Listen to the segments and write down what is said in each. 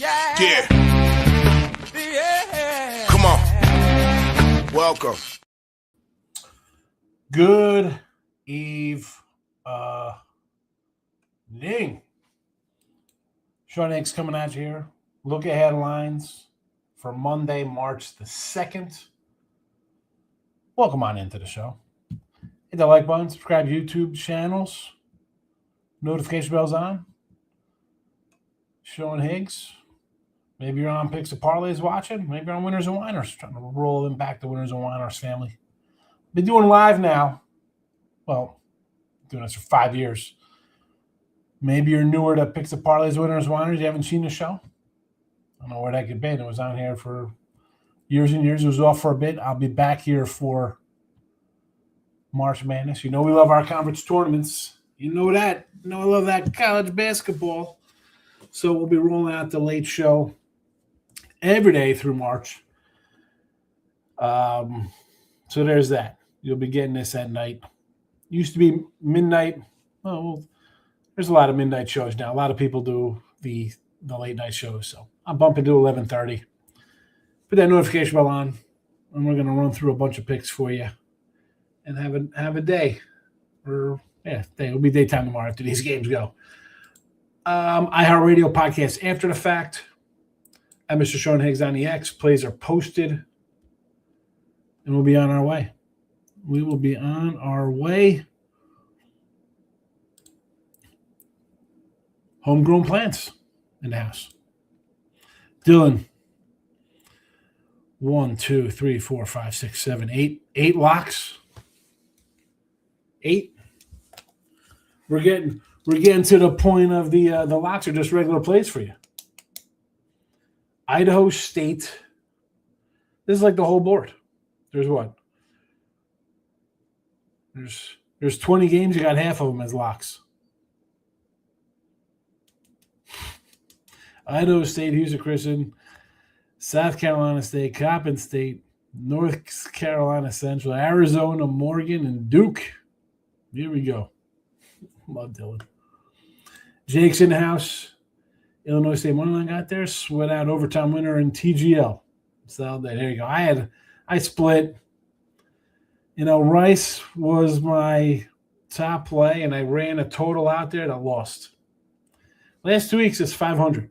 Yeah. Come on. Welcome. Good evening. Sean Higgs coming at you here. Look at headlines for Monday, March the 2nd. Welcome on into the show. Hit the like button, subscribe to YouTube channels. Notification bells on. Sean Higgs. Maybe you're on Picks and Parlays watching. Maybe you're on Winners and Winers. Trying to roll them back to Winners and Winers family. Been doing live now. Well, doing this for 5 years. Maybe you're newer to Picks and Parlays, Winners and Winers. You haven't seen the show. I don't know where that could be. It was on here for years and years. It was off for a bit. I'll be back here for March Madness. You know we love our conference tournaments. You know that. You know I love that college basketball. So we'll be rolling out the late show every day through March. So there's that. You'll be getting this at night. Used to be midnight. Well, there's a lot of midnight shows now. A lot of people do the late night shows. So I'll bump it to 11:30. Put that notification bell on, and we're going to run through a bunch of picks for you and have a day. It'll be daytime tomorrow after these games go. iHeartRadio podcast after the fact. At Mr. Sean Higgs on the X. Plays are posted. And we'll be on our way. We will be on our way. Homegrown plants in the house. Dylan. 1, 2, 3, 4, 5, 6, 7, 8. 8 locks. 8. We're getting to the point of the locks are just regular plays for you. Idaho State. This is like the whole board. There's what? There's 20 games. You got half of them as locks. Idaho State, Houston Christian, South Carolina State, Coppin State, North Carolina Central, Arizona, Morgan, and Duke. Here we go. Love Dylan. Jake's in the house. Illinois State moneyline got there. Sweat out overtime winner in TGL. So there you go. I split. Rice was my top play, and I ran a total out there that lost. Last 2 weeks is 500.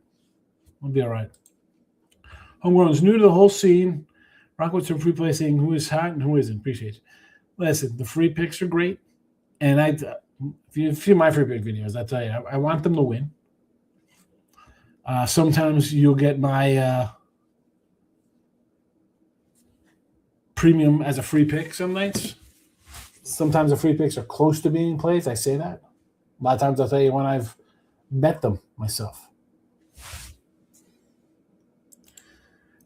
We'll be all right. Homegrown's new to the whole scene. Rock with some free play saying who is hot and who isn't. Appreciate it. Listen, the free picks are great. And if you see my free pick videos, I tell you, I want them to win. Sometimes you'll get my premium as a free pick some nights. Sometimes the free picks are close to being plays. I say that. A lot of times I'll tell you when I've bet them myself.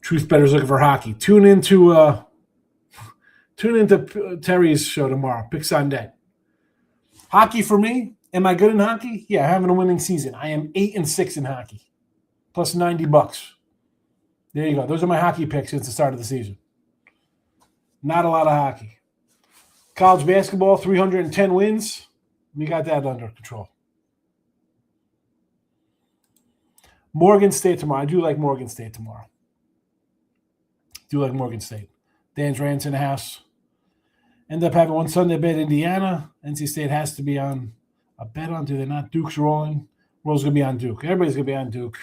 Truth Better's looking for hockey. Tune into Terry's show tomorrow. Picks on deck. Hockey for me. Am I good in hockey? Yeah, having a winning season. I am 8-6 in hockey. Plus $90. There you go. Those are my hockey picks since the start of the season. Not a lot of hockey. College basketball, 310 wins. We got that under control. Morgan State tomorrow. I do like Morgan State tomorrow. Dan's Rants in the house. End up having one Sunday bet Indiana. NC State has to be on a bet on. Do they not? Duke's rolling. Roll's going to be on Duke. Everybody's going to be on Duke.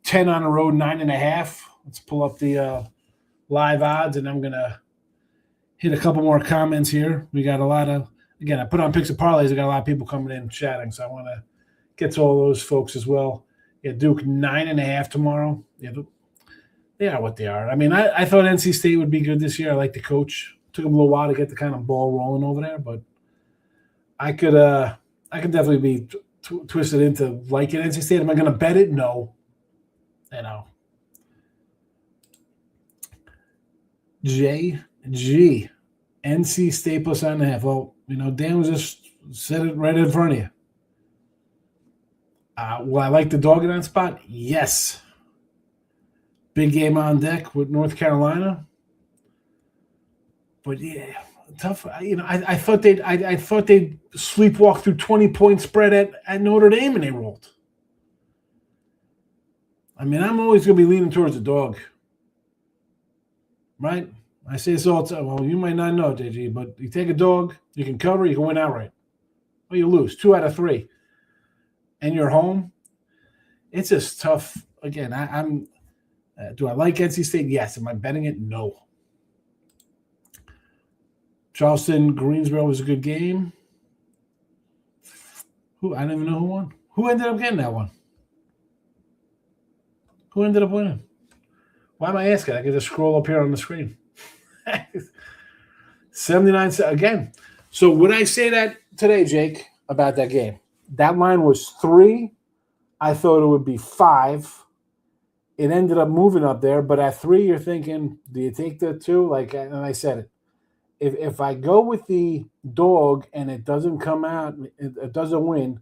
10 on the road, 9.5. Let's pull up the live odds, and I'm going to hit a couple more comments here. We got a lot of, again, I put on Picks and Parlays. I got a lot of people coming in and chatting, so I want to get to all those folks as well. Yeah, Duke 9.5 tomorrow. Yeah, they are what they are. I mean, I thought NC State would be good this year. I like the coach. Took them a little while to get the kind of ball rolling over there, but I could definitely be twisted into liking NC State. Am I going to bet it? No. JG, NC State plus 9.5. Well, Dan was just said it right in front of you. Will I like the dog in that spot? Yes. Big game on deck with North Carolina. But yeah, tough. I thought they'd sleepwalk through 20-point spread at Notre Dame, and they rolled. I mean, I'm always going to be leaning towards the dog. Right? I say this all the time. Well, you might not know, JG, but you take a dog, you can cover, you can win outright. Or you lose 2 out of 3. And you're home. It's just tough. Again, I'm do I like NC State? Yes. Am I betting it? No. Charleston, Greensboro was a good game. I don't even know who won. Who ended up getting that one? Who ended up winning? Why am I asking? I can just scroll up here on the screen. 79 again. So would I say that today, Jake, about that game? That line was 3. I thought it would be 5. It ended up moving up there, but at 3, you're thinking, do you take the 2? And I said it. If I go with the dog and it doesn't come out, it doesn't win,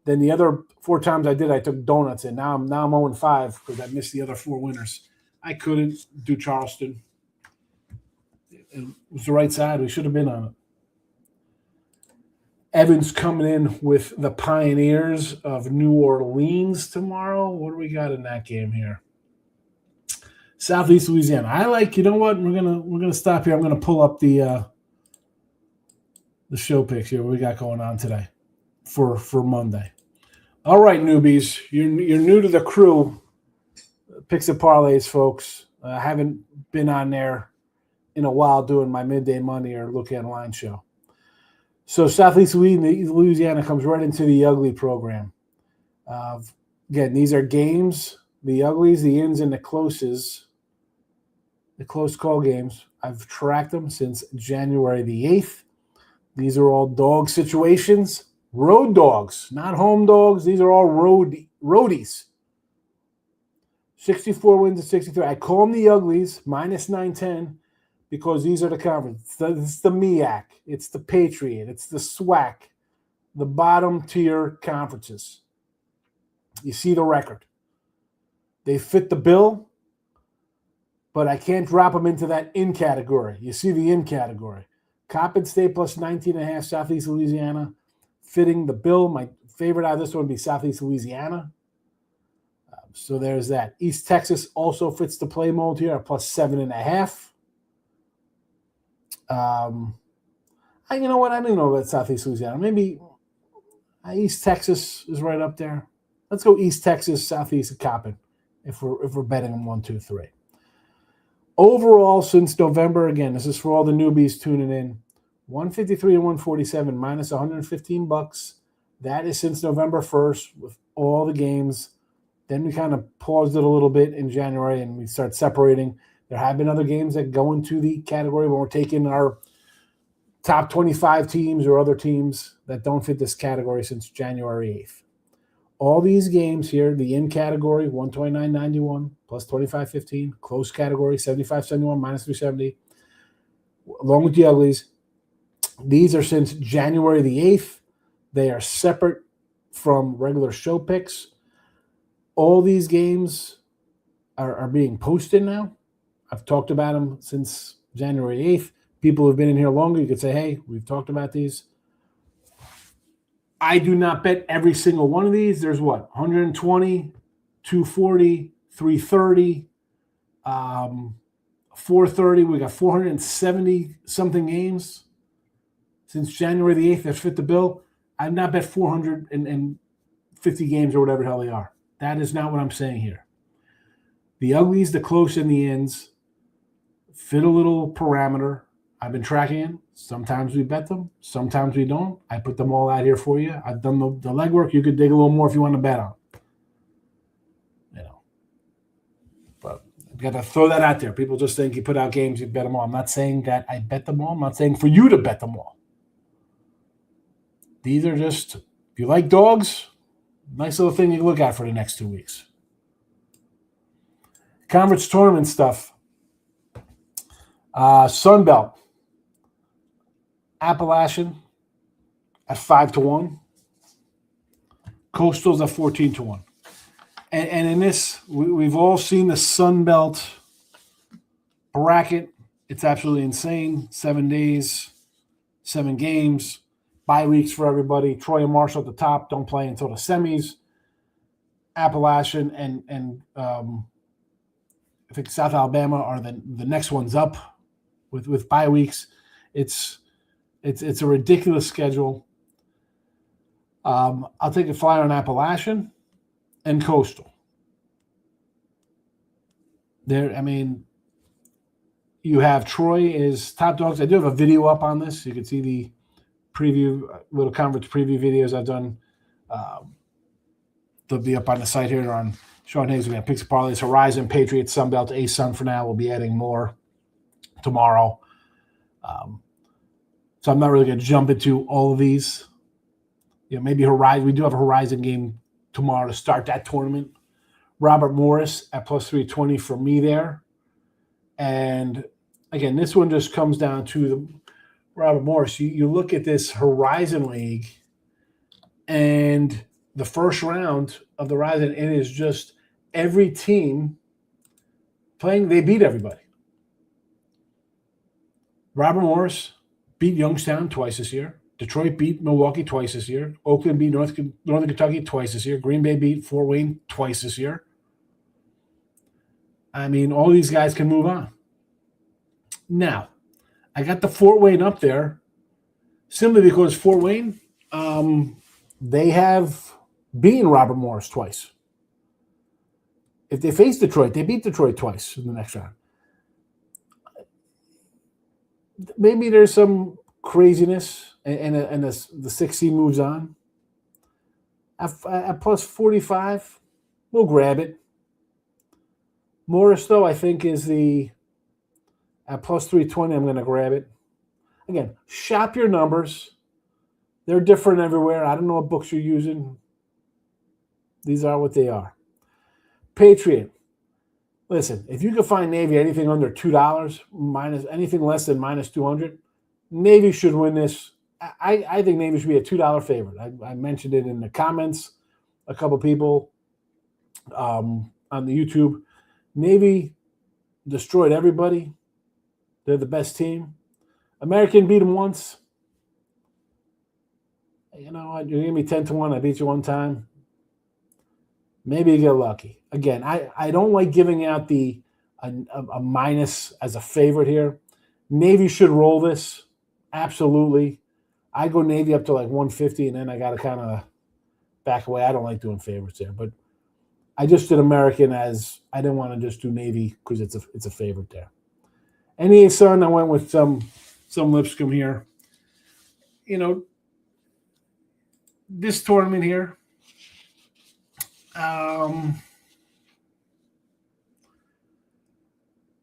then the other 4 times I did, I took donuts in. Now I'm 0-5 because I missed the other 4 winners. I couldn't do Charleston. It was the right side. We should have been on it. Evans coming in with the Pioneers of New Orleans tomorrow. What do we got in that game here? Southeast Louisiana. I like. You know what? We're gonna stop here. I'm gonna pull up the show picks here. What we got going on today for Monday. All right, newbies. You're new to the crew. Picks and parlays, folks. I haven't been on there in a while doing my midday money or look at line show. So Southeast Louisiana comes right into the ugly program. Again, these are games, the uglies, the ins, and the closes, the close call games. I've tracked them since January the 8th. These are all dog situations. Road dogs, not home dogs. These are all roadies. 64 wins to 63. I call them the uglies, minus 910, because these are the conference. It's the MAAC. It's the Patriot. It's the SWAC. The bottom tier conferences. You see the record. They fit the bill, but I can't drop them into that in category. You see the in category. Coppin State plus 19.5, Southeast Louisiana, fitting the bill. My favorite out of this one would be Southeast Louisiana. So there's that. East Texas also fits the play mold here at plus 7.5. You know what? I don't know about Southeast Louisiana. Maybe East Texas is right up there. Let's go East Texas, Southeast of Coppin, if we're betting them 1, 2, 3. Overall, since November, again, this is for all the newbies tuning in, 153 and 147 minus $115. That is since November 1st with all the games. Then we kind of paused it a little bit in January and we start separating. There have been other games that go into the category when we're taking our top 25 teams or other teams that don't fit this category since January 8th. All these games here, the in category, 129.91 plus 25.15, close category, 75.71 minus 370, along with the uglies. These are since January the 8th. They are separate from regular show picks. All these games are being posted now. I've talked about them since January 8th. People who have been in here longer, you could say, hey, we've talked about these. I do not bet every single one of these. There's what? 120, 240, 330, 430. We got 470-something games since January the 8th that fit the bill. I've not bet 450 games or whatever the hell they are. That is not what I'm saying here. The uglies, the close, and the ends fit a little parameter. I've been tracking it. Sometimes we bet them. Sometimes we don't. I put them all out here for you. I've done the legwork. You could dig a little more if you want to bet on. But I've got to throw that out there. People just think you put out games, you bet them all. I'm not saying that I bet them all. I'm not saying for you to bet them all. These are just, if you like dogs, nice little thing you can look at for the next 2 weeks. Conference tournament stuff. Sun Belt. Appalachian at 5-1. Coastal's at 14-1. And in this, we've all seen the Sun Belt bracket. It's absolutely insane. 7 days, 7 games, bye weeks for everybody. Troy and Marshall at the top don't play until the semis. Appalachian and I think South Alabama are the next ones up with bye weeks. It's a ridiculous schedule. I'll take a flyer on Appalachian and Coastal. You have Troy is top dogs. I do have a video up on this. You can see the little conference preview videos I've done. They'll be up on the site here on Sean Higgs. We got Picks and Parlays, Horizon, Patriot, Sunbelt, ASUN for now. We'll be adding more tomorrow. So I'm not really going to jump into all of these. Maybe Horizon. We do have a Horizon game tomorrow to start that tournament. Robert Morris at plus 320 for me there. And again, this one just comes down to the Robert Morris. You look at this Horizon League and the first round of the Horizon, it is just every team playing, they beat everybody. Robert Morris beat Youngstown twice this year. Detroit beat Milwaukee twice this year. Oakland beat Northern Kentucky twice this year. Green Bay beat Fort Wayne twice this year. All these guys can move on. Now, I got the Fort Wayne up there simply because Fort Wayne, they have beaten Robert Morris twice. If they face Detroit, they beat Detroit twice in the next round. Maybe there's some craziness and the 6C moves on. At plus 45, we'll grab it. Morris, though, I think is at plus 320, I'm going to grab it. Again, shop your numbers. They're different everywhere. I don't know what books you're using. These are what they are. Patriot. Listen, if you can find Navy anything under $2, minus anything less than minus 200, Navy should win this. I think Navy should be a $2 favorite. I mentioned it in the comments. A couple people on the YouTube. Navy destroyed everybody. They're the best team. American beat them once. You're going to be 10-1. I beat you one time. Maybe you get lucky. Again, I don't like giving out a minus as a favorite here. Navy should roll this. Absolutely. I go Navy up to like 150, and then I got to kind of back away. I don't like doing favorites there. But I just did American as I didn't want to just do Navy because it's a favorite there. And ASUN, I went with some Lipscomb here. This tournament here,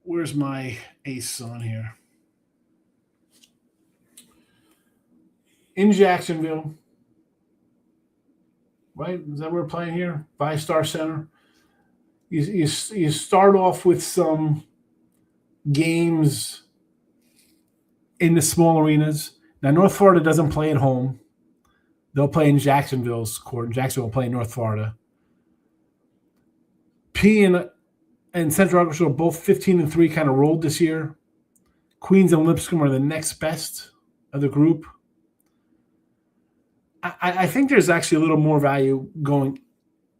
where's my ASUN here? In Jacksonville, right? Is that where we're playing here? Five-Star Center. You start off with some games in the small arenas. Now, North Florida doesn't play at home. They'll play in Jacksonville's court. Jacksonville will play in North Florida. P and Central Arkansas are both 15-3, kind of rolled this year. Queens and Lipscomb are the next best of the group. I think there's actually a little more value going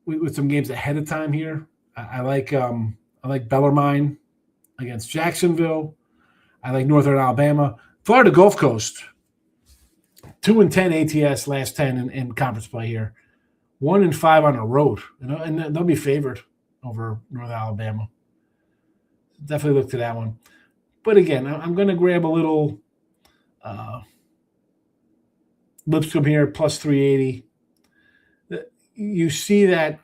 with some games ahead of time here. I like Bellarmine against Jacksonville. I like Northern Alabama. Florida Gulf Coast, 2-10 ATS last 10 in conference play here. 1-5 on the road, and they'll be favored over Northern Alabama. Definitely look to that one. But again, I'm going to grab a little Lipscomb here, plus 380. You see that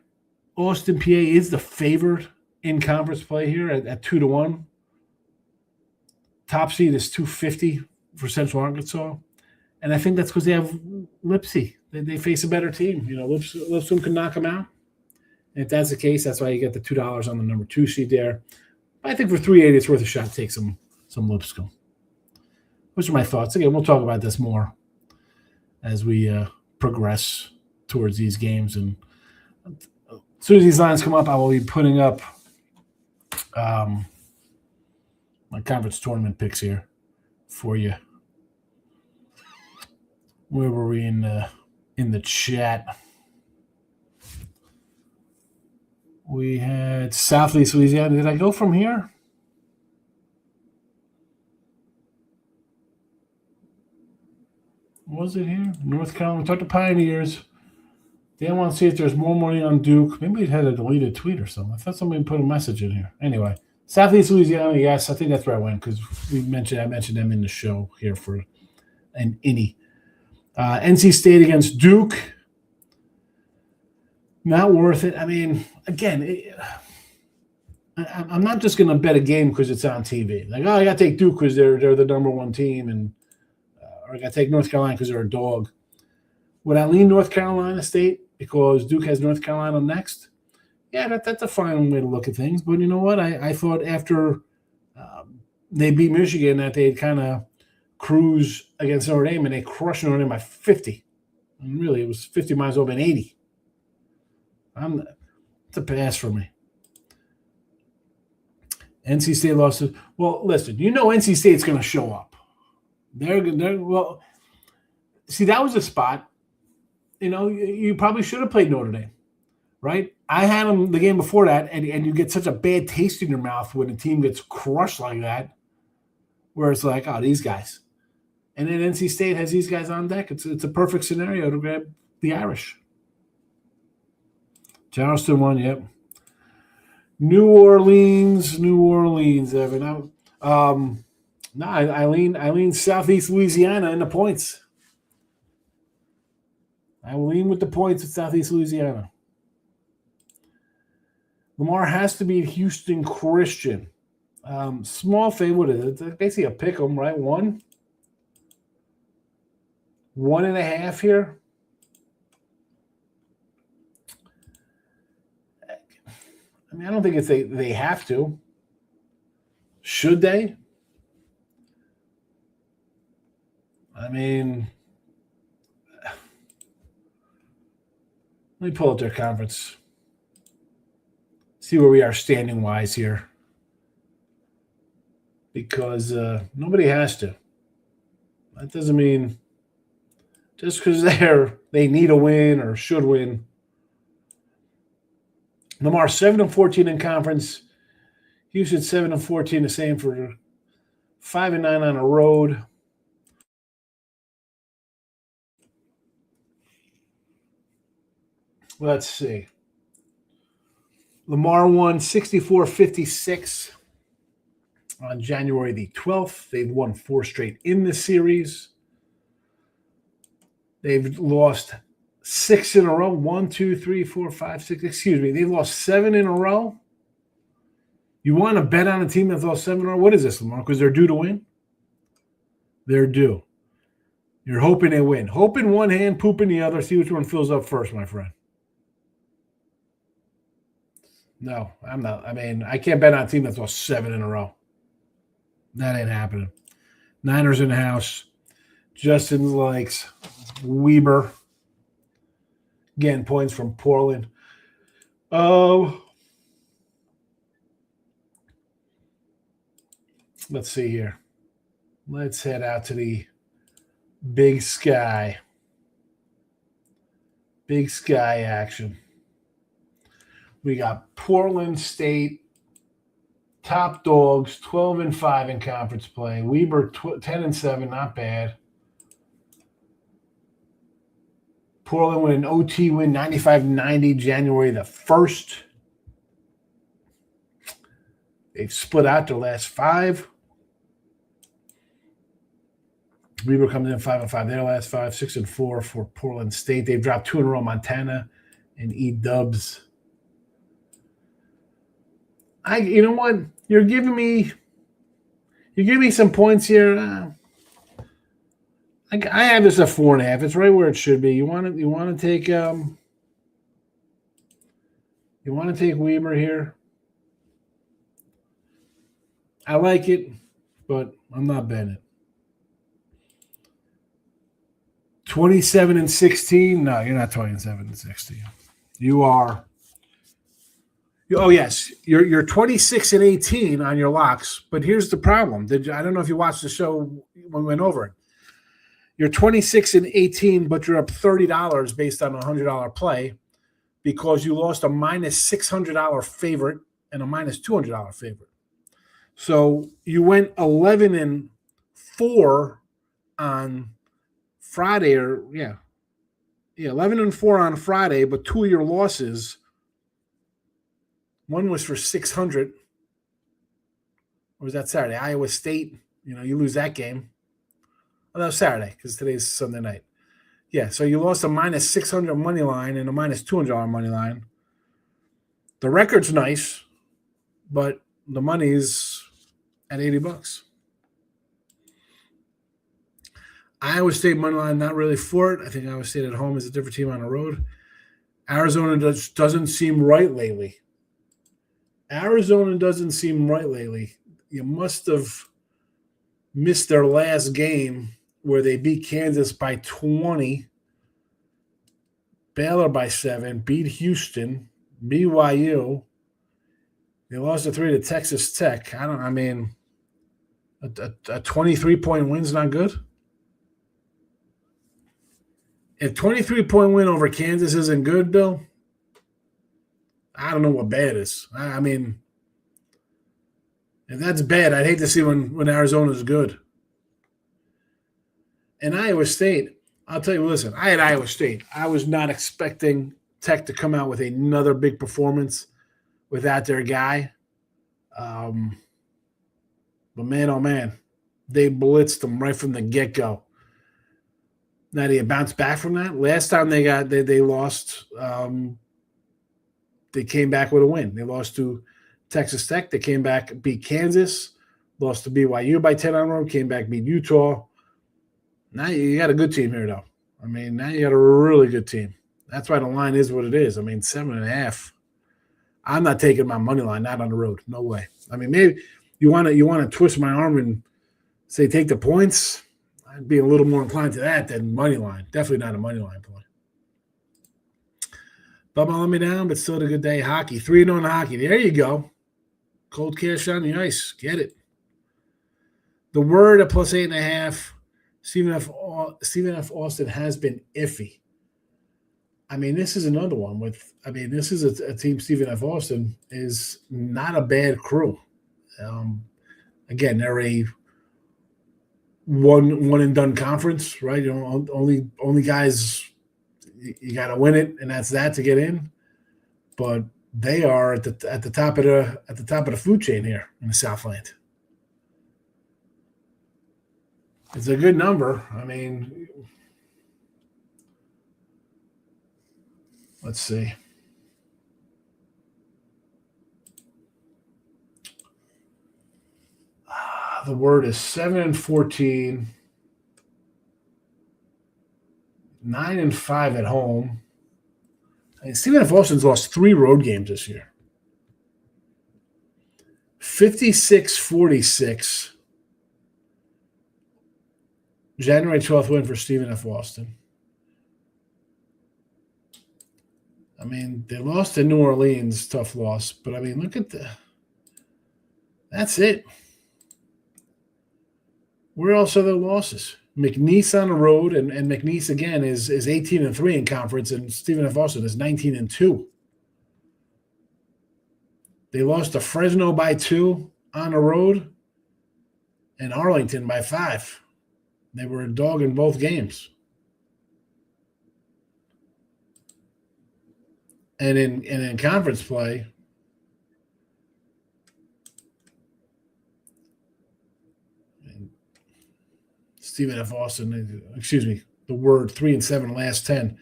Austin, PA is the favorite in conference play here at 2-1. Top seed is 250 for Central Arkansas. And I think that's because they have Lipsy. They face a better team. Lipscomb can knock them out. And if that's the case, that's why you get the $2 on the number 2 seed there. But I think for 380, it's worth a shot to take some Lipscomb. Those are my thoughts. Again, we'll talk about this more as we progress towards these games. And as soon as these lines come up, I will be putting up my conference tournament picks here for you. Where were we in the chat? We had Southeast Louisiana. Did I go from here? Was it here? North Carolina. Talk to Pioneers. They want to see if there's more money on Duke. Maybe it had a deleted tweet or something. I thought somebody put a message in here. Anyway, Southeast Louisiana, yes, I think that's where I went because I mentioned them in the show here for an innie. NC State against Duke. Not worth it. I mean, again, I'm not just going to bet a game because it's on TV. Like, I got to take Duke because they're the number one team, and or I got to take North Carolina because they're a dog. Would I lean North Carolina State because Duke has North Carolina next? Yeah, that's a fine way to look at things. But you know what? I thought after they beat Michigan that they'd kind of cruise against Notre Dame, and they crushed Notre Dame by 50. And really, it was 50 miles over an 80. It's a pass for me. NC State lost. Well, listen, you know NC State's going to show up. Well, see, that was a spot. You know, you probably should have played Notre Dame, right? I had them the game before that, and you get such a bad taste in your mouth when a team gets crushed like that, where it's like, oh, these guys. And then NC State has these guys on deck. It's a perfect scenario to grab the Irish. Charleston won, yep. New Orleans, Evan. I lean Southeast Louisiana in the points. I will lean with the points at Southeast Louisiana. Lamar has to beat Houston Christian. Small favorite. What is it? It's basically a pick 'em, right? 1.5 here. I mean, I don't think it's they have to. Should they? I mean, let me pull up their conference. See where we are standing wise here. Because nobody has to. That doesn't mean just because they need a win or should win. Lamar 7-14 in conference. Houston 7-14, the same for 5-9 on the road. Let's see. Lamar won 64-56 on January the 12th. They've won 4 straight in this series. They've lost 6 in a row. 1, 2, 3, 4, 5, 6. Excuse me. They've lost 7 in a row. You want to bet on a team that's lost 7 in a row? What is this, Lamar? Because they're due to win? They're due. You're hoping they win. Hope in one hand, poop in the other. See which one fills up first, my friend. No, I'm not. I mean, I can't bet on a team that's lost 7 in a row. That ain't happening. Niners in the house. Justin likes Weber. Again, points from Portland. Oh, let's see here. Let's head out to the Big Sky. Big Sky action. We got Portland State, top dogs, 12-5 in conference play. Weber 10-7, not bad. Portland with an OT win, 95-90, January the 1st. They've split out their last 5. Weber comes in 5-5, their last 5, 6-4 for Portland State. They've dropped 2 in a row, Montana and E-Dubs. You know what? You're giving me some points here. I have this at 4.5. It's right where it should be. You want to take Weber here. I like it, but I'm not betting it. 27-16. No, you're not 27-16. You are. Oh yes, you're 26-18 on your locks. But here's the problem. I don't know if you watched the show when we went over it. You're 26-18, but you're up $30 based on a $100 play. because you lost a minus $600 favorite and a minus $200 favorite. So you went 11-4 on Friday, 11-4 on Friday, but two of your losses, one was for 600. Or was that Saturday? Iowa State, you lose that game. Oh, that was Saturday because today's Sunday night. Yeah, so you lost a minus 600 money line and a minus $200 money line. The record's nice, but the money's at $80. Iowa State money line, not really for it. I think Iowa State at home is a different team on the road. Arizona doesn't seem right lately. You must have missed their last game where they beat Kansas by 20, Baylor by 7, beat Houston, BYU. They lost to 3 to Texas Tech. A 23-point win's not good. If 23-point win over Kansas isn't good, Bill, I don't know what bad is. If that's bad, I'd hate to see when Arizona's good. And Iowa State, I'll tell you, listen, I had Iowa State. I was not expecting Tech to come out with another big performance without their guy. But man, oh man, they blitzed them right from the get-go. Now, do you bounce back from that? Last time they lost, they came back with a win. They lost to Texas Tech. They came back, beat Kansas, lost to BYU by 10 on the road, came back, beat Utah. Now you got a good team here, though. Now you got a really good team. That's why the line is what it is. 7.5. I'm not taking my money line, not on the road. No way. Maybe you want to twist my arm and say take the points. I'd be a little more inclined to that than money line. Definitely not a money line play. Bubba let me down, but still had a good day. Hockey, 3-0 in hockey. There you go. Cold cash on the ice. Get it. The word at plus 8.5. Stephen F. Austin has been iffy. This is another one this is a team. Stephen F. Austin is not a bad crew. Again, they're a one and done conference, right? Only guys, you got to win it, and that's that to get in. But they are at the top of the food chain here in the Southland. It's a good number. Let's see. The word is 7-14, 9-5 at home. Stephen F. Austin's lost 3 road games this year. 56-46. January 12th win for Stephen F. Austin. They lost to New Orleans, tough loss. But, look at that's it. Where else are their losses? McNeese on the road, and McNeese, again, is 18-3 in conference, and Stephen F. Austin is 19-2. They lost to Fresno by 2 on the road and Arlington by 5. They were a dog in both games. And in conference play, Stephen F. Austin, the word 3-7 last 10.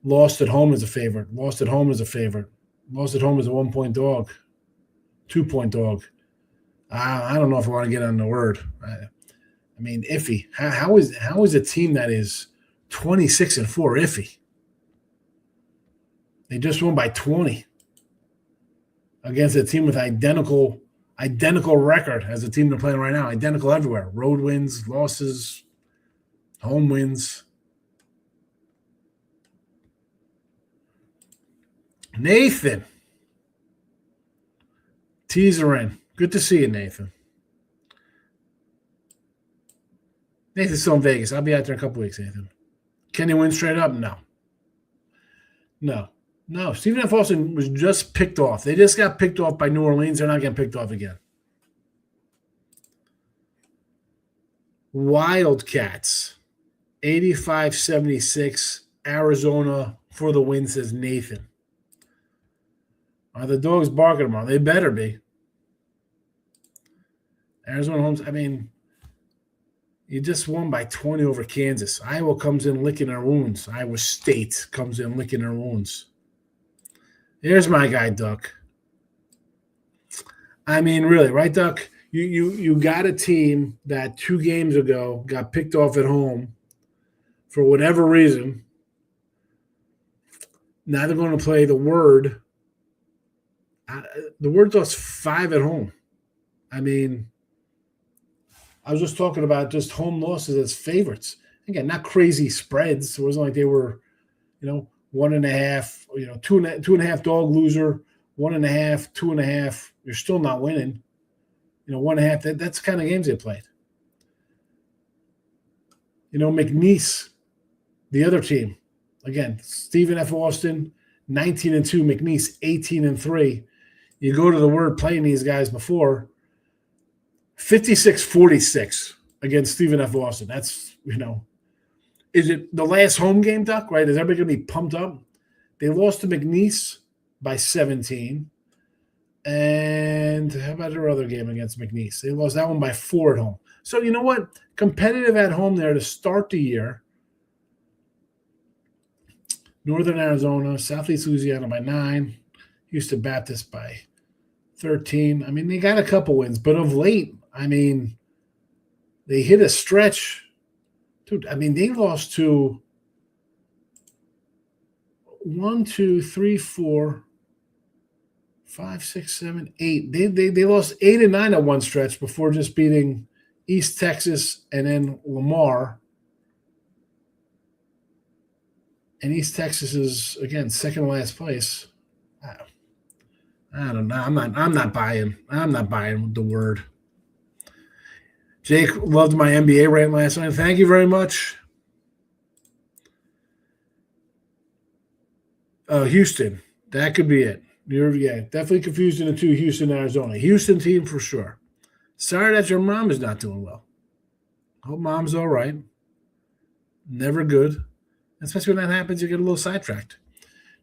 Lost at home as a favorite. Lost at home as a 1-point dog. 2-point dog. I don't know if I want to get on the word. Iffy. How is a team that is 26-4 iffy? They just won by 20 against a team with identical record as the team they're playing right now. Identical everywhere. Road wins, losses, home wins. Nathan. Teaser in. Good to see you, Nathan. Nathan's still in Vegas. I'll be out there in a couple weeks, Nathan. Can he win straight up? No. No, Stephen F. Austin was just picked off. They just got picked off by New Orleans. They're not getting picked off again. Wildcats, 85-76. Arizona for the win, says Nathan. Are the dogs barking tomorrow? They better be. Arizona Holmes, I mean, you just won by 20 over Kansas. Iowa comes in licking their wounds. Iowa State comes in licking their wounds. There's my guy, Duck. I mean, really, right, Duck? You got a team that 2 games ago got picked off at home for whatever reason. Now they're going to play the Word. The Word lost 5 at home. I mean, I was just talking about just home losses as favorites. Again, not crazy spreads. It wasn't like they were, 1.5, 2.5 dog loser, 1.5, 2.5. You're still not winning. 1.5. That's the kind of games they played. McNeese, the other team. Again, Stephen F. Austin, 19-2. McNeese, 18-3. You go to the Word playing these guys before. 56-46 against Stephen F. Austin. That's, is it the last home game, Duck, right? Is everybody going to be pumped up? They lost to McNeese by 17. And how about their other game against McNeese? They lost that one by 4 at home. So you know what? Competitive at home there to start the year. Northern Arizona, Southeast Louisiana by 9. Houston Baptist by 13. I mean, they got a couple wins, but of late, I mean, they hit a stretch. Dude, I mean, they lost to 1, 2, 3, 4, 5, 6, 7, 8. They lost 8 and 9 at one stretch before just beating East Texas and then Lamar. And East Texas is, again, second to last place. I don't know. I'm not buying the Word. Jake loved my NBA rant last night. Thank you very much. Houston. That could be it. Definitely confused in the 2, Houston, Arizona. Houston team for sure. Sorry that your mom is not doing well. Hope mom's all right. Never good. Especially when that happens, you get a little sidetracked.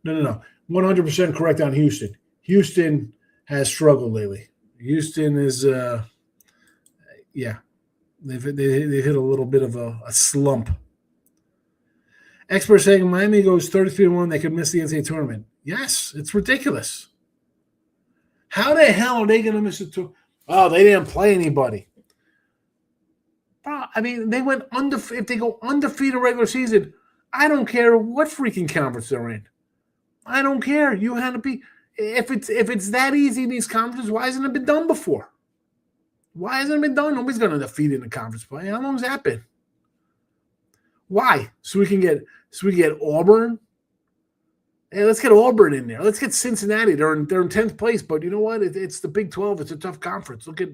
No. 100% correct on Houston. Houston has struggled lately. Houston is, they've hit a little bit of a slump. Experts saying Miami goes 33-1, they could miss the NCAA tournament. Yes, it's ridiculous. How the hell are they going to miss it? Oh, they didn't play anybody. Bro, I mean, they went if they go undefeated regular season, I don't care what freaking conference they're in. I don't care. You had to be. If it's that easy in these conferences, why hasn't it been done before? Why hasn't it been done? Nobody's going to defeat in the conference play. How long has that been? Why? So we get Auburn. Hey, let's get Auburn in there. Let's get Cincinnati. They're in 10th place, but you know what? It's the Big 12. It's a tough conference. Look at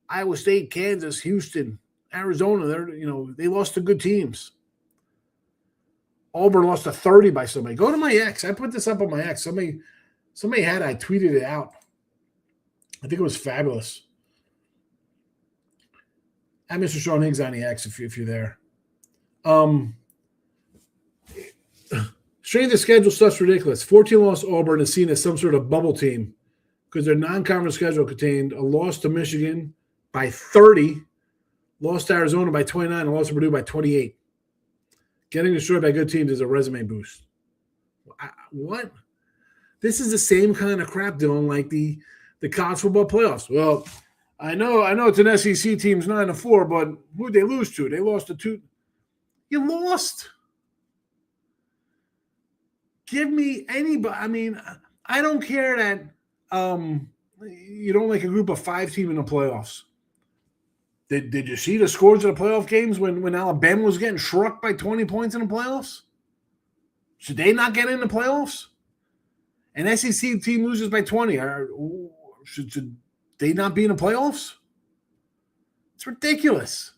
Iowa State, Kansas, Houston, Arizona. They lost to good teams. Auburn lost to 30 by somebody. Go to my X. I put this up on my X. Somebody I tweeted it out. I think it was fabulous. At Mr. Sean Higgs on the X if you're there. Strength of schedule stuff's ridiculous. 14-loss Auburn is seen as some sort of bubble team because their non-conference schedule contained a loss to Michigan by 30, lost to Arizona by 29, and lost to Purdue by 28. Getting destroyed by good teams is a resume boost. What? This is the same kind of crap, Dylan, like the college football playoffs. Well, I know it's an SEC team's 9-4, but who'd they lose to? They lost to 2. You lost. Give me anybody. I mean, I don't care that you don't like a group of 5 team in the playoffs. Did you see the scores of the playoff games when Alabama was getting struck by 20 points in the playoffs? Should they not get in the playoffs? An SEC team loses by 20. Should they not be in the playoffs? It's ridiculous.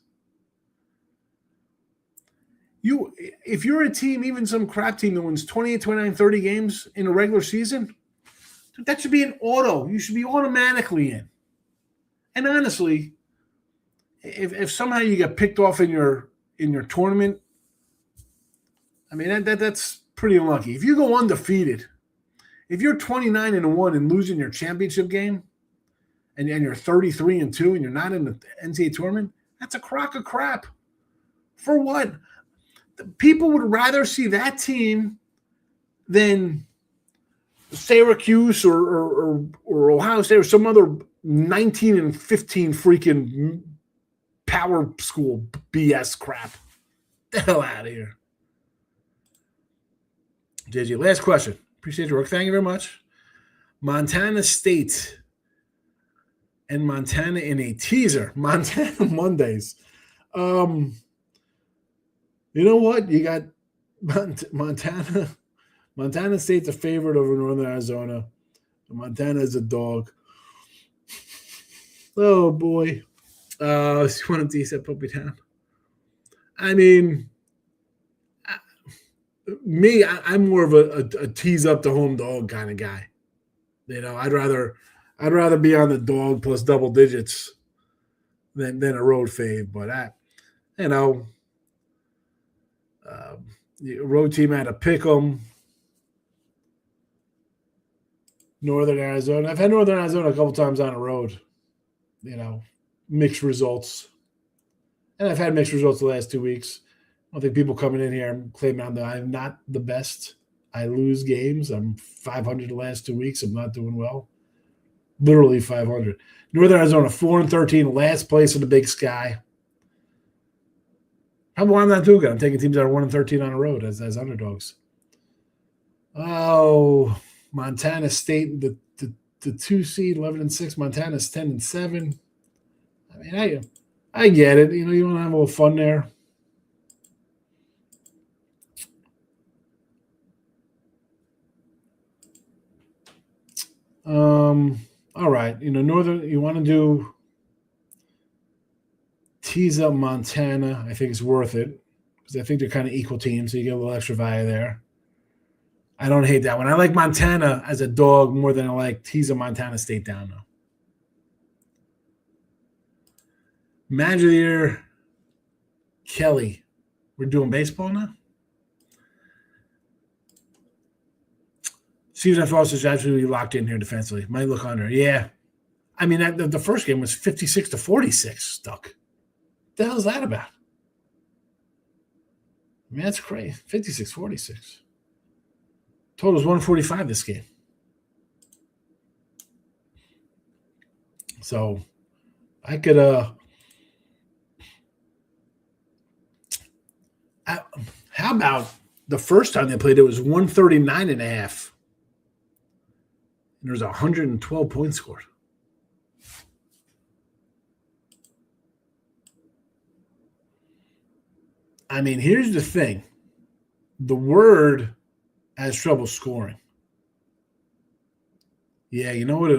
If you're a team, even some crap team that wins 28, 29, 30 games in a regular season, dude, that should be an auto. You should be automatically in. And honestly, if somehow you get picked off in your tournament, I mean that's pretty unlucky. If you go undefeated, if you're 29-1 and losing your championship game, and you're 33-2 and you're not in the NCAA tournament, that's a crock of crap. For what? People would rather see that team than Syracuse or Ohio State or some other 19-15 freaking power school BS crap. Get the hell out of here. JJ, last question. Appreciate your work. Thank you very much. Montana State and Montana in a teaser. Montana Mondays. You know what? You got Montana. Montana State's a favorite over Northern Arizona. Montana is a dog. Oh, boy. You want to put me down? I mean, I'm more of a tease up the home dog kind of guy. You know, I'd rather be on the dog plus double digits than a road fave. But road team had to pick them. Northern Arizona. I've had Northern Arizona a couple times on the road. You know, mixed results. And I've had mixed results the last 2 weeks. I don't think people coming in here and claiming that I'm not the best. I lose games. I'm 500 the last 2 weeks. I'm not doing well. Literally 500. Northern Arizona, 4-13, last place in the Big Sky. How about I'm not doing good? I'm taking teams that are 1-13 on the road as underdogs. Oh, Montana State, the 2 seed, 11-6. Montana's 10-7. I mean, I get it. You know, you want to have a little fun there. All right. You know, Northern, you want to do tease up Montana. I think it's worth it because I think they're kind of equal teams, so you get a little extra value there. I don't hate that one. I like Montana as a dog more than I like tease up Montana State down, though. Match of the year, Kelly. We're doing baseball now? Steven F. Ross is absolutely locked in here defensively. Might look under. Yeah. I mean, the first game was 56-46 stuck. What the hell is that about? I mean, that's crazy. 56-46. Total's 145 this game. So I could how about the first time they played it was 139.5. And there's 112 points scored. I mean, here's the thing. The Word has trouble scoring. Yeah, you know what?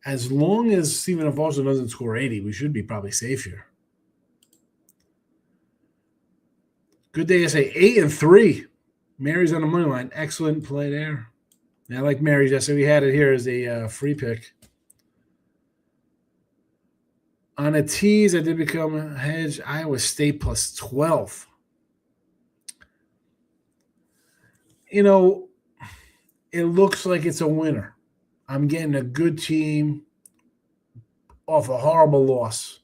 As long as Stephen F. Austin doesn't score 80, we should be probably safe here. Good day, I say 8-3. Mary's on the money line. Excellent play there. Yeah, I like Mary's. I said we had it here as a free pick. On a tease, I did become a hedge. Iowa State plus 12. You know, it looks like it's a winner. I'm getting a good team off a horrible loss.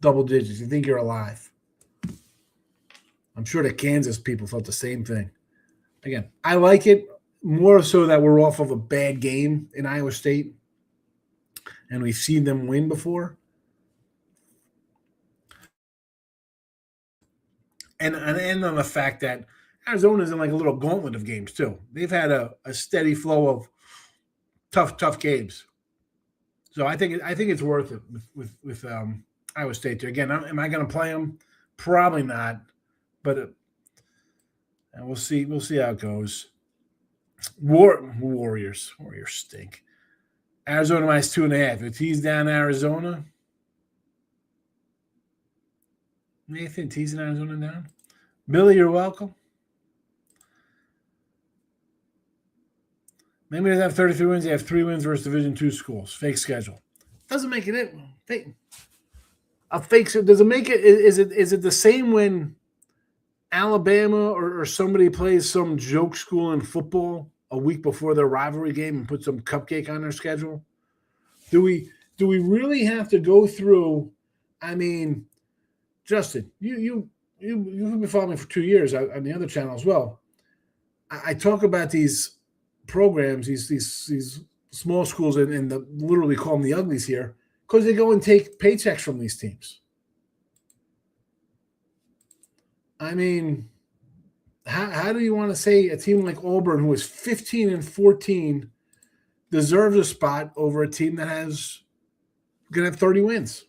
Double digits. You think you're alive. I'm sure the Kansas people felt the same thing. Again, I like it more so that we're off of a bad game in Iowa State and we've seen them win before. And on the fact that Arizona's in like a little gauntlet of games too. They've had a steady flow of tough games. So I think it's worth it with Iowa State there. Again, am I going to play them? Probably not. But and we'll see how it goes. Warriors stink. Arizona minus 2.5. If he's down Arizona, Nathan teasing Arizona down. Billy, you're welcome. Maybe they have 33 wins. They have 3 wins versus Division II schools. Fake schedule. Doesn't make it fake. A fake. Does it make it? Is it the same when Alabama or somebody plays some joke school in football a week before their rivalry game and put some cupcake on their schedule? Do we really have to go through? I mean, Justin, you've been following me for 2 years on the other channel as well. I talk about these programs, these small schools, and literally call them the uglies here because they go and take paychecks from these teams. I mean, how do you want to say a team like Auburn, who is 15-14, deserves a spot over a team that is going to have 30 wins?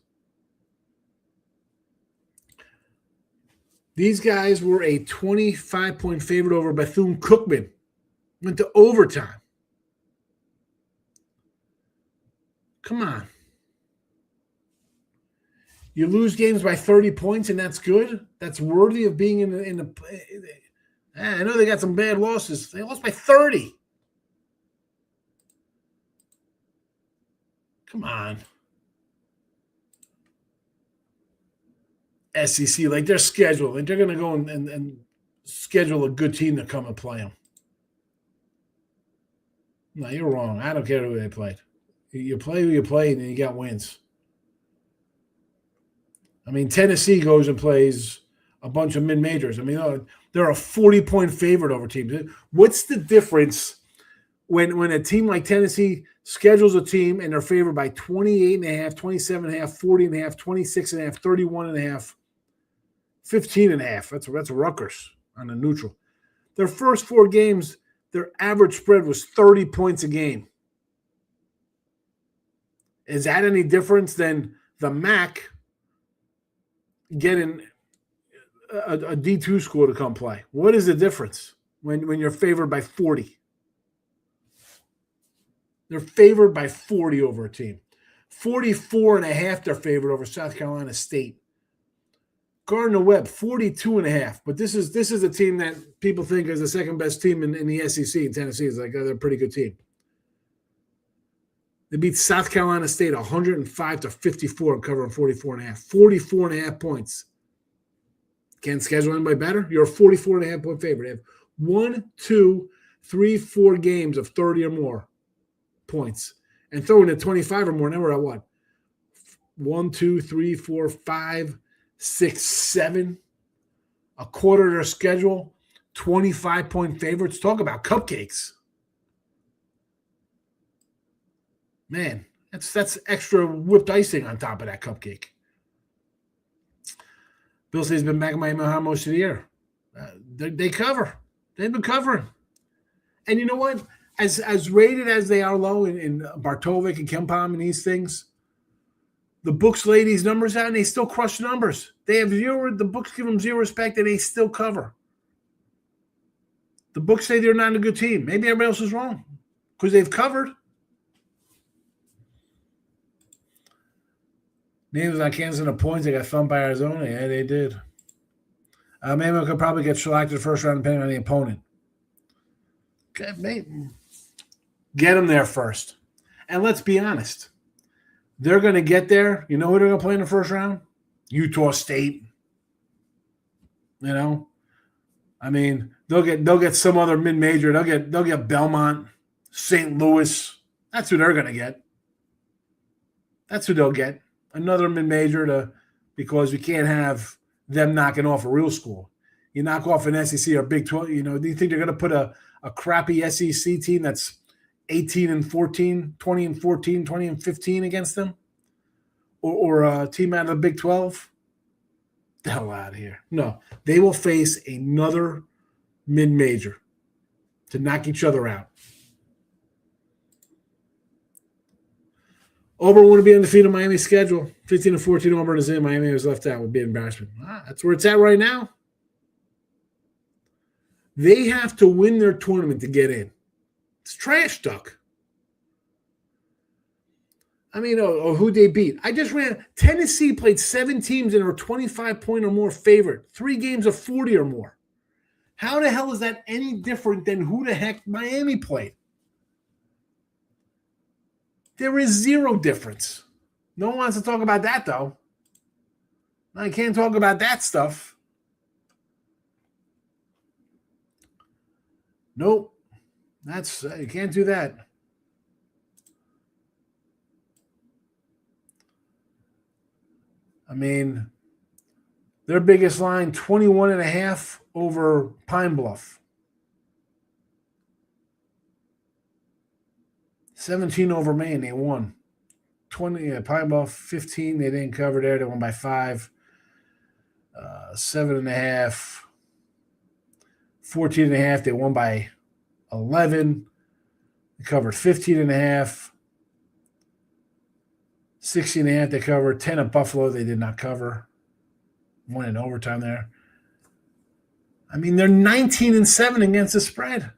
These guys were a 25-point favorite over Bethune-Cookman. Went to overtime. Come on. You lose games by 30 points, and that's good? That's worthy of being in the I know they got some bad losses. They lost by 30. Come on. SEC, like they're scheduled. Like they're going to go and schedule a good team to come and play them. No, you're wrong. I don't care who they played. You play who you play, and you got wins. I mean, Tennessee goes and plays a bunch of mid-majors. I mean, they're a 40-point favorite over teams. What's the difference when a team like Tennessee schedules a team and they're favored by 28.5, 27.5, 40.5, 26.5, 31.5, 15.5? That's Rutgers on the neutral. Their first 4 games, their average spread was 30 points a game. Is that any difference than the MAAC getting a D2 school to come play? What is the difference when you're favored by 40? They're favored by 40 over a team. 44.5 they're favored over South Carolina State. Gardner-Webb, 42.5. But this is a team that people think is the second best team in the SEC in Tennessee. It's like, they're a pretty good team. They beat South Carolina State 105-54 and covering 44.5. 44.5 points. Can't schedule anybody better? You're a 44.5 point favorite. They have 1, 2, 3, 4 games of 30 or more points. And throwing at 25 or more, now we're at what? 1, 2, 3, 4, 5, 6, 7. A quarter of their schedule, 25-point favorites. Talk about cupcakes. Man, that's extra whipped icing on top of that cupcake. Bill says he's been back in Miami most of the year. They cover. They've been covering. And you know what? As rated as they are low in Bartovic and Kempom and these things, the books lay these numbers out and they still crush numbers. They have zero. The books give them zero respect and they still cover. The books say they're not a good team. Maybe everybody else is wrong because they've covered. Names like Kansas and the points. They got thumped by Arizona. Yeah, they did. Maybe we could probably get shellacked the first round depending on the opponent. Okay, maybe. Get them there first. And let's be honest. They're going to get there. You know who they're going to play in the first round? Utah State. You know? I mean, they'll get some other mid-major. They'll get Belmont, St. Louis. That's who they're going to get. That's who they'll get. Another mid-major because we can't have them knocking off a real school. You knock off an SEC or Big 12, do you think they're going to put a crappy SEC team that's 18-14, 20-14, 20-15 against them? Or a team out of the Big 12? The hell out of here. No, they will face another mid-major to knock each other out. Auburn wouldn't be on the feet of Miami's schedule. 15-14 Auburn is in. Miami was left out. Would be an embarrassment. That's where it's at right now. They have to win their tournament to get in. It's trash talk. I mean, or who they beat. I just ran. Tennessee played 7 teams and were 25-point or more favorite. 3 games of 40 or more. How the hell is that any different than who the heck Miami played? There is 0 difference. No one wants to talk about that, though. I can't talk about that stuff. Nope. You can't do that. I mean, their biggest line, 21.5 over Pine Bluff. 17 over Maine, they won. 20 Pine Bluff, 15, they didn't cover there. They won by 5. 7.5. 14.5, they won by 11. They covered 15.5. 16.5, they covered. 10 at Buffalo, they did not cover. Won in overtime there. I mean, they're 19-7 against the spread.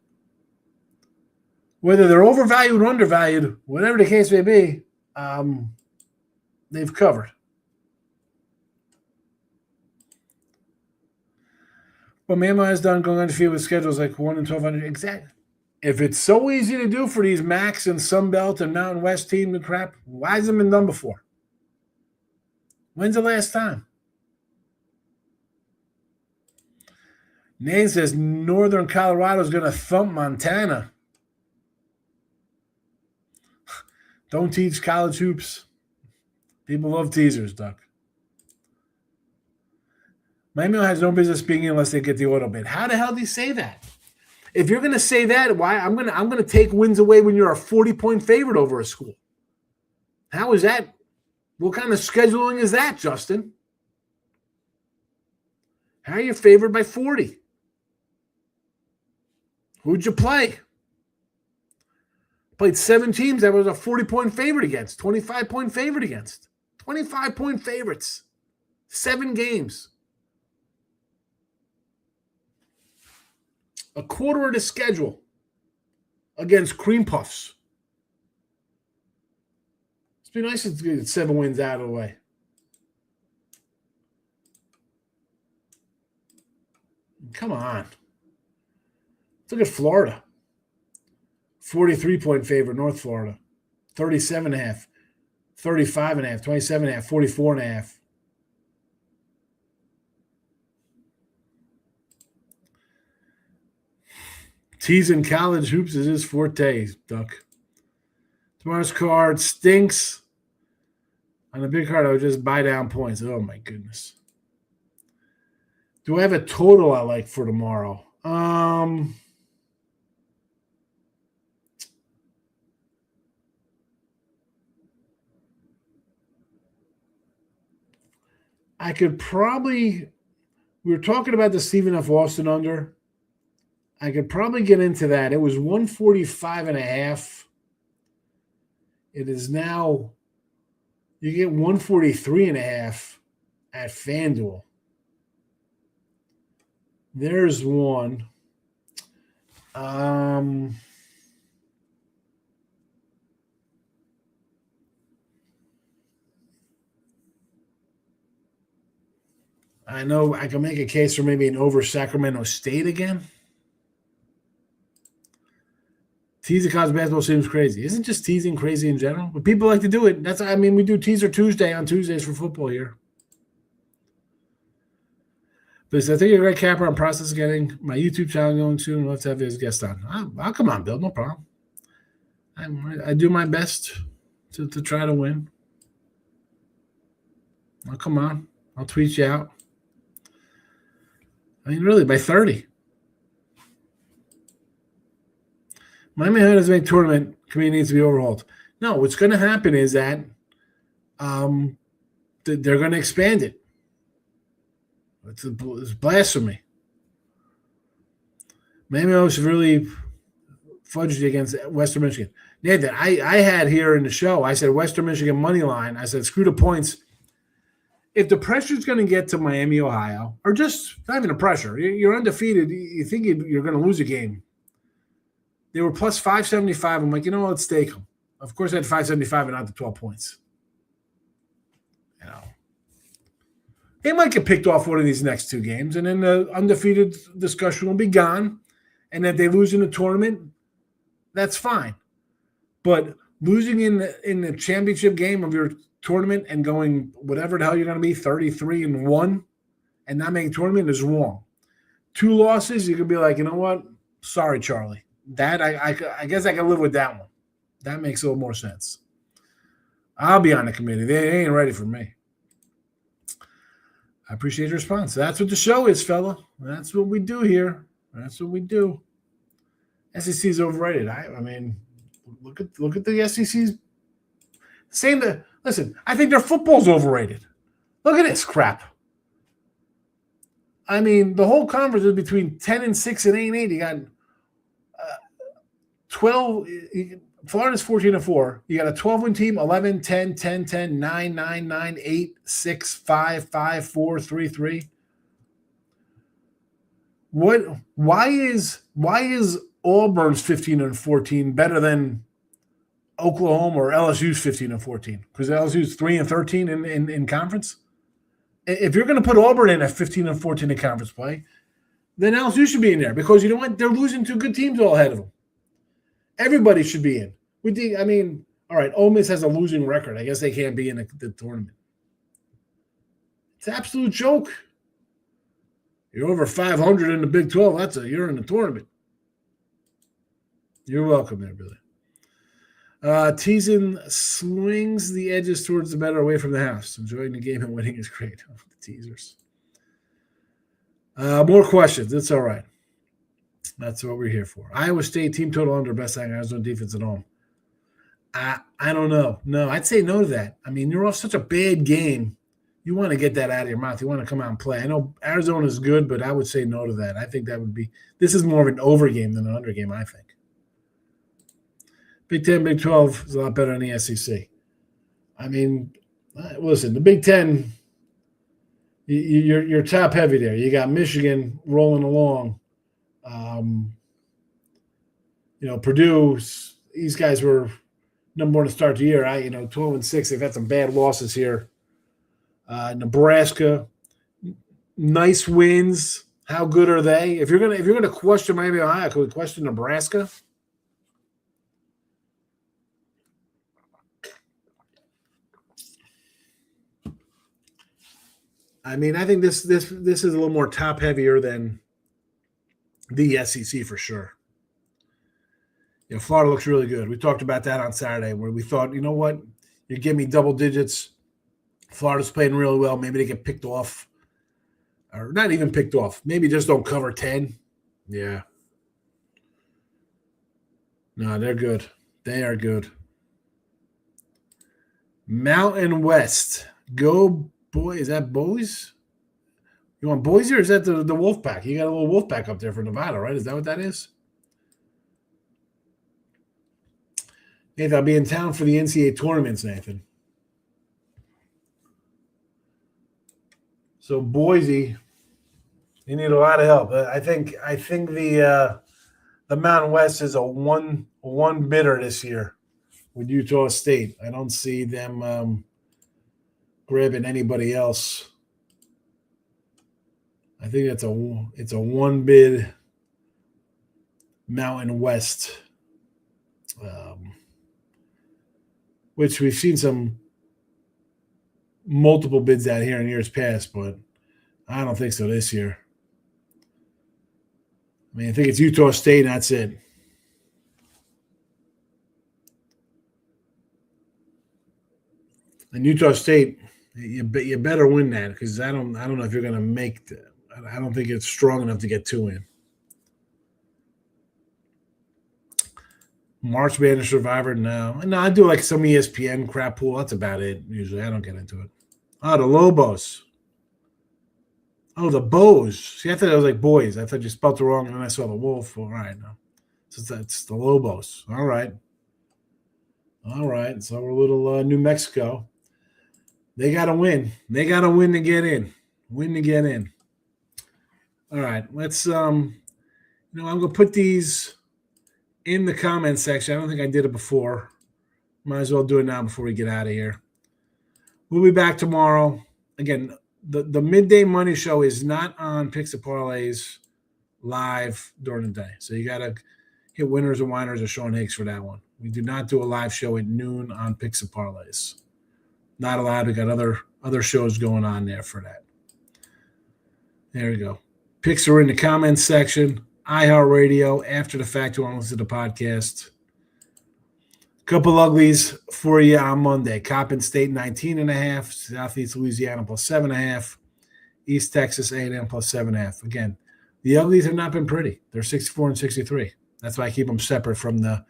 Whether they're overvalued or undervalued, whatever the case may be, they've covered. But Miami has done going undefeated with schedules like 1 and 1,200. Exactly. If it's so easy to do for these MAACs and Sunbelt and Mountain West team and crap, why hasn't it been done before? When's the last time? Nate says Northern Colorado is going to thump Montana. Don't teach college hoops. People love teasers, Duck. Miami has no business being in unless they get the auto bid. How the hell do you say that? If you're going to say that, why I'm going to take wins away when you're a 40-point favorite over a school. How is that? What kind of scheduling is that, Justin? How are you favored by 40? Who'd you play? Played 7 teams that was a 40-point favorite against, 25-point favorite against. 25-point favorites. 7 games. A quarter of the schedule against Cream Puffs. It'd be nice to get 7 wins out of the way. Come on. Look at Florida. 43-point favorite, North Florida. 37.5, 35.5, 27.5, 44.5. Teasing college hoops is his forte, Duck. Tomorrow's card stinks. On the big card, I would just buy down points. Oh, my goodness. Do I have a total I like for tomorrow? I could probably – we were talking about the Stephen F. Austin under. I could probably get into that. It was 145.5. It is now – you get 143.5 at FanDuel. There's one. I know I can make a case for maybe an over Sacramento State again. Teasing college basketball seems crazy. Isn't just teasing crazy in general? But people like to do it. We do Teaser Tuesday on Tuesdays for football here. But I think you're a great capper on process getting my YouTube channel going soon. We'll have to have his guest on. I'll come on, Bill. No problem. I do my best to try to win. I'll come on. I'll tweet you out. I mean, really, by 30. Miami doesn't make tournament. Committee needs to be overhauled. No, what's going to happen is that they're going to expand it. It's blasphemy. Miami was really fudged against Western Michigan. Nathan, I had here in the show, I said Western Michigan money line. I said screw the points. If the pressure is going to get to Miami, Ohio, or just not even the pressure, you're undefeated. You think you're going to lose a game. They were plus 575. I'm like, let's stake them. Of course, I had 575 and not the 12 points. You know, they might get picked off one of these next 2 games, and then the undefeated discussion will be gone. And if they lose in the tournament, that's fine. But losing in the championship game of your tournament and going whatever the hell you're going to be, 33-1, and not making tournament is wrong. 2 losses, you could be like, you know what? Sorry, Charlie. That I guess I can live with that one. That makes a little more sense. I'll be on the committee. They ain't ready for me. I appreciate your response. That's what the show is, fella. That's what we do here. That's what we do. SEC is overrated. I mean, look at the SEC's saying that. Listen, I think their football's overrated. Look at this crap. I mean, the whole conference is between 10-6 and 8-8. You got 12. Florida's 14-4. You got a 12-win team, 11, 10, 10, 10, 9, 9, 9, 8, 6, 5, 5, 4, 3, 3. Why is Auburn's 15-14 better than Oklahoma or LSU's 15-14? Because LSU's 3-13 in conference. If you're going to put Auburn in at 15-14 in conference play, then LSU should be in there because you know what? They're losing 2 good teams all ahead of them. Everybody should be in. All right, Ole Miss has a losing record. I guess they can't be in the tournament. It's an absolute joke. You're over 500 in the Big 12. You're in the tournament. You're welcome there, Billy. Teasing swings the edges towards the better away from the house. Enjoying the game and winning is great. Oh, the teasers. More questions. It's all right. That's what we're here for. Iowa State team total under, best Arizona defense at home. I don't know. No, I'd say no to that. I mean, you're off such a bad game. You want to get that out of your mouth. You want to come out and play. I know Arizona is good, but I would say no to that. I think that would be – this is more of an over game than an under game, I think. Big 10, Big 12 is a lot better than the SEC. I mean, listen, the Big 10, you're top heavy there. You got Michigan rolling along. Purdue, these guys were number 1 to start the year. 12-6, they've had some bad losses here. Nebraska, nice wins. How good are they? If you're gonna question Miami, Ohio, could we question Nebraska? I mean, I think this is a little more top heavier than the SEC for sure. Florida looks really good. We talked about that on Saturday where we thought, you know what? You give me double digits. Florida's playing really well. Maybe they get picked off. Or not even picked off. Maybe just don't cover 10. Yeah. No, they're good. They are good. Mountain West. Go, boy. Is that Boise? You want Boise or is that the Wolfpack? You got a little Wolfpack up there for Nevada, right? Is that what that is? Nathan, I'll be in town for the NCAA tournaments, Nathan. So Boise, you need a lot of help. I think the Mountain West is a one bidder this year with Utah State. I don't see them grabbing anybody else. I think it's a one bid Mountain West, which we've seen some multiple bids out here in years past, but I don't think so this year. I mean, I think it's Utah State, and that's it. And Utah State, you better win that because I don't know if you're going to make the. I don't think it's strong enough to get 2 in. March Madness Survivor, no. No, I do like some ESPN crap pool. That's about it. Usually, I don't get into it. Oh, the Lobos. Oh, the Bows. See, I thought it was like boys. I thought you spelled it wrong, and then I saw the wolf. All right, no. So that's the Lobos. All right. So we're a little New Mexico. They got to win. They got to win to get in. Win to get in. All right, let's I'm going to put these in the comment section. I don't think I did it before. Might as well do it now before we get out of here. We'll be back tomorrow. Again, the midday money show is not on Picks and Parlays live during the day. So you got to hit Winners and Whiners or Sean Higgs for that one. We do not do a live show at noon on Picks and Parlays. Not allowed. We got other shows going on there for that. There we go. Picks are in the comments section. iHeartRadio. After the fact, you want to listen to the podcast. Couple uglies for you on Monday. Coppin State 19.5. Southeast Louisiana plus 7.5. East Texas A&M plus 7.5. Again, the uglies have not been pretty. They're 64 and 63. That's why I keep them separate from the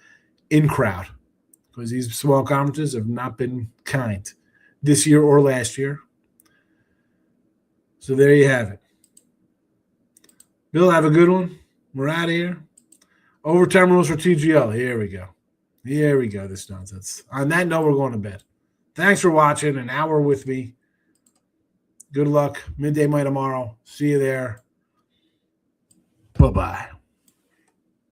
in crowd, because these small conferences have not been kind this year or last year. So there you have it. Bill, have a good one. We're out of here. Overtime rules for TGL. Here we go. Here we go, this nonsense. On that note, we're going to bed. Thanks for watching. An hour with me. Good luck. Midday Money tomorrow. See you there. Bye-bye.